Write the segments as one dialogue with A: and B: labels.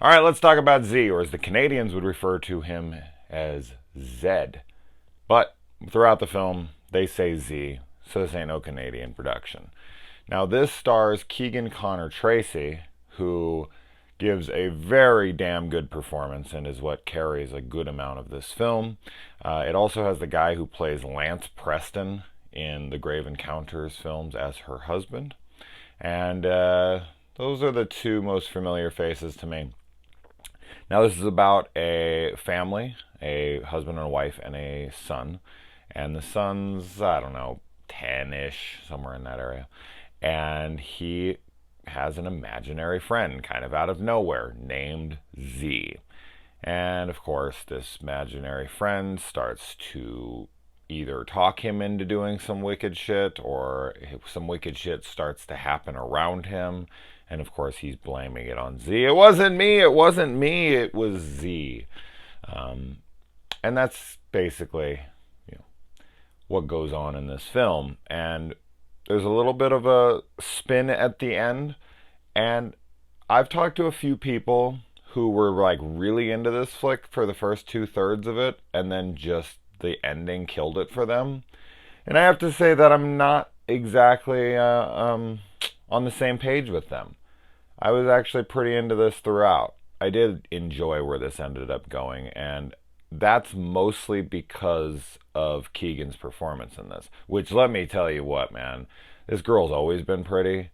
A: All right, let's talk about Z, or as the Canadians would refer to him as Zed. But throughout the film, they say Z, so this ain't no Canadian production. Now, this stars Keegan Connor Tracy, who gives a very damn good performance and is what carries a good amount of this film. It also has the guy who plays Lance Preston in the Grave Encounters films as her husband. And those are the two most familiar faces to me. Now, this is about a family, a husband and a wife, and a son. And the son's, I don't know, 10 ish, somewhere in that area. And he has an imaginary friend kind of out of nowhere named Z. And of course, this imaginary friend starts to either talk him into doing some wicked shit, or some wicked shit starts to happen around him. And of course, he's blaming it on Z. It wasn't me, it wasn't me, it was Z. And that's basically, you know, what goes on in this film. And there's a little bit of a spin at the end. And I've talked to a few people who were like really into this flick for the first 2/3 of it, and then just the ending killed it for them. And I have to say that I'm not exactly on the same page with them. I was actually pretty into this throughout. I did enjoy where this ended up going, and that's mostly because of Keegan's performance in this. Which, let me tell you what, man, this girl's always been pretty,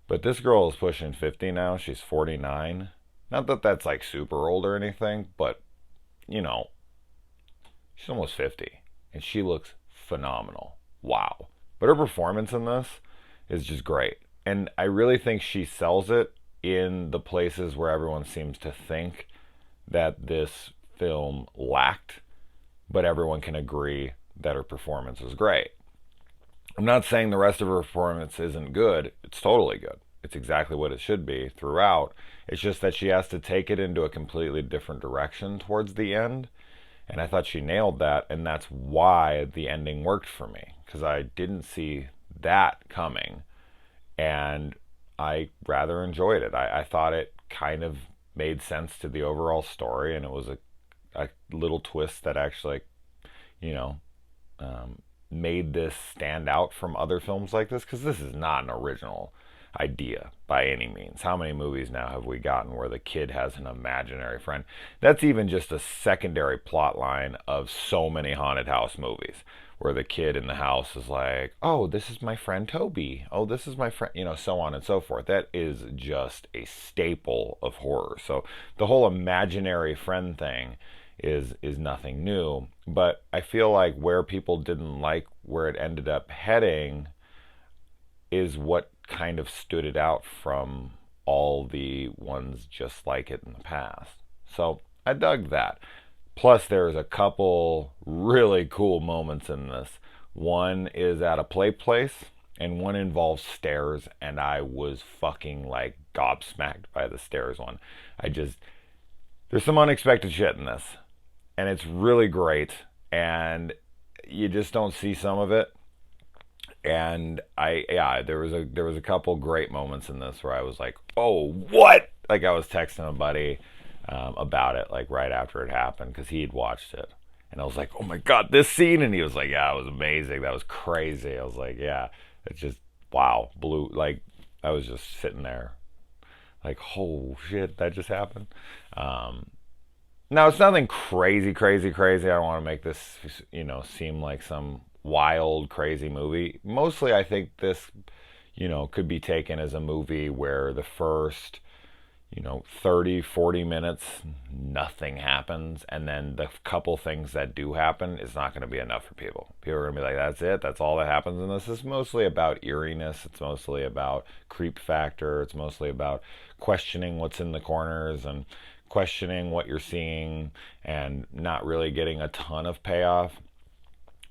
A: but this girl is pushing 50 now. She's 49. Not that that's like super old or anything, but, you know, she's almost 50, and she looks phenomenal. Wow. But her performance in this is just great. And I really think she sells it in the places where everyone seems to think that this film lacked, but everyone can agree that her performance is great. I'm not saying the rest of her performance isn't good. It's totally good. It's exactly what it should be throughout. It's just that she has to take it into a completely different direction towards the end. And I thought she nailed that, and that's why the ending worked for me, because I didn't see that coming, and I rather enjoyed it. I thought it kind of made sense to the overall story, and it was a little twist that actually, you know, made this stand out from other films like this, because this is not an original idea by any means. How many movies now have we gotten where the kid has an imaginary friend? That's even just a secondary plot line of so many haunted house movies, where the kid in the house is like, oh, this is my friend Toby, oh, this is my friend, you know, so on and so forth. That is just a staple of horror. So the whole imaginary friend thing is nothing new. But I feel like where people didn't like where it ended up heading is what kind of stood it out from all the ones just like it in the past. So I dug that. Plus, there's a couple really cool moments in this. One is at a play place, and one involves stairs, and I was fucking like gobsmacked by the stairs one. There's some unexpected shit in this, and it's really great, and you just don't see some of it. And there was a couple great moments in this where I was like, oh, what? Like, I was texting a buddy about it, like right after it happened, because he had watched it, and I was like, oh my god, this scene, and he was like, yeah, it was amazing, that was crazy. I was like, yeah, it's just wow, blew, like, I was just sitting there like, oh shit, that just happened. Now, it's nothing crazy, crazy, crazy. I don't want to make this, you know, seem like some wild, crazy movie. Mostly, I think this, you know, could be taken as a movie where the first, you know, 30, 40 minutes, nothing happens. And then the couple things that do happen is not going to be enough for people. People are going to be like, that's it. That's all that happens in this. It's mostly about eeriness. It's mostly about creep factor. It's mostly about questioning what's in the corners and questioning what you're seeing and not really getting a ton of payoff.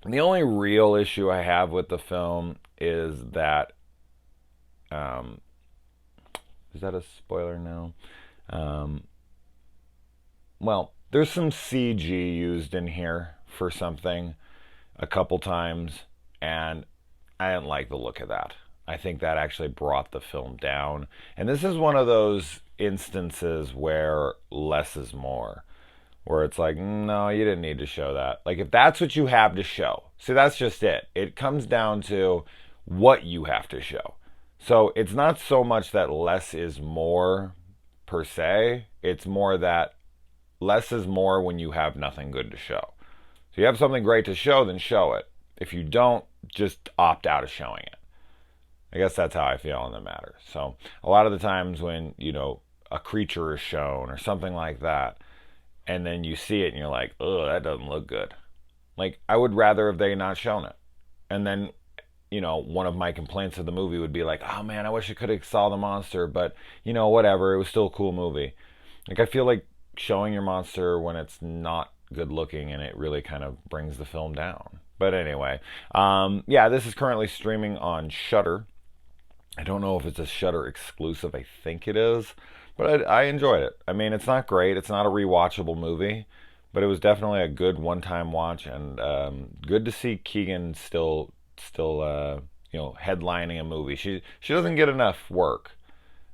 A: And the only real issue I have with the film is that, is that a spoiler now? Well, there's some CG used in here for something a couple times, and I didn't like the look of that. I think that actually brought the film down. And this is one of those instances where less is more. Where it's like, no, you didn't need to show that. Like, if that's what you have to show, see, that's just it. It comes down to what you have to show. So it's not so much that less is more per se. It's more that less is more when you have nothing good to show. So you have something great to show, then show it. If you don't, just opt out of showing it. I guess that's how I feel on the matter. So a lot of the times when, a creature is shown or something like that, and then you see it and you're like, oh, that doesn't look good. Like, I would rather have they not shown it. And then, one of my complaints of the movie would be like, oh man, I wish I could have saw the monster, but, whatever, it was still a cool movie. Like, I feel like showing your monster when it's not good looking, and it really kind of brings the film down. But anyway, this is currently streaming on Shudder. I don't know if it's a Shudder exclusive. I think it is. But I enjoyed it. I mean, it's not great. It's not a rewatchable movie. But it was definitely a good one-time watch. And good to see Keegan still headlining a movie. She doesn't get enough work.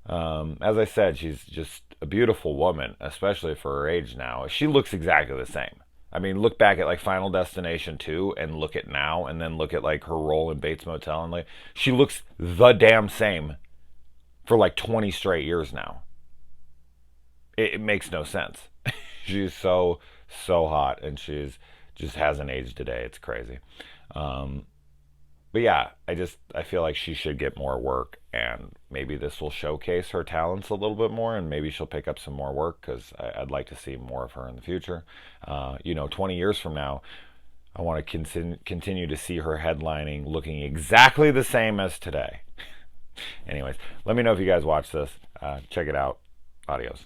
A: As I said, she's just a beautiful woman, especially for her age now. She looks exactly the same. I mean, look back at like Final Destination 2 and look at now, and then look at like her role in Bates Motel, and like she looks the damn same for like 20 straight years now. It makes no sense. She's so hot, and she's just hasn't aged today. It's crazy. But yeah, I feel like she should get more work, and maybe this will showcase her talents a little bit more, and maybe she'll pick up some more work, because I'd like to see more of her in the future. 20 years from now, I want to continue to see her headlining looking exactly the same as today. Anyways, let me know if you guys watch this. Check it out. Adios.